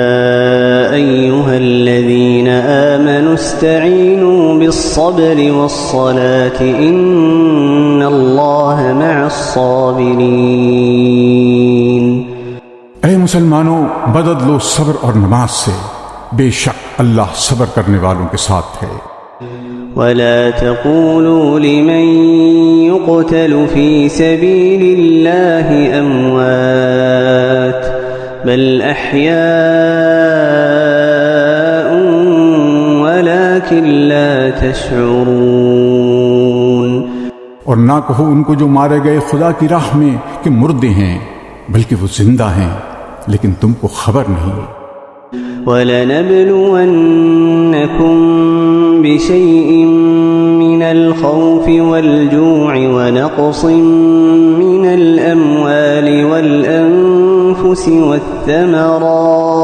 أيها الذين آمنوا استعينوا بالصبر والصلاة إن الله مع الصابرين۔ اے مسلمانوں، مدد لو صبر اور نماز سے، بے شک اللہ صبر کرنے والوں کے ساتھ ہے۔ ولا تقولوا لمن يقتل في سبيل الله أموات بل أحياء ولكن لا تشعرون۔ اور نہ کہو ان کو جو مارے گئے خدا کی راہ میں کہ مردے ہیں، بلکہ وہ زندہ ہیں لیکن تم کو خبر نہیں۔ وَلَنَبْلُوَنَّكُمْ بِشَيْءٍ مِّنَ الْخَوْفِ وَالْجُوعِ وَنَقْصٍ مِّنَ الْأَمْوَالِ وَالْأَنفُسِ وَالثَّمَرَاتِ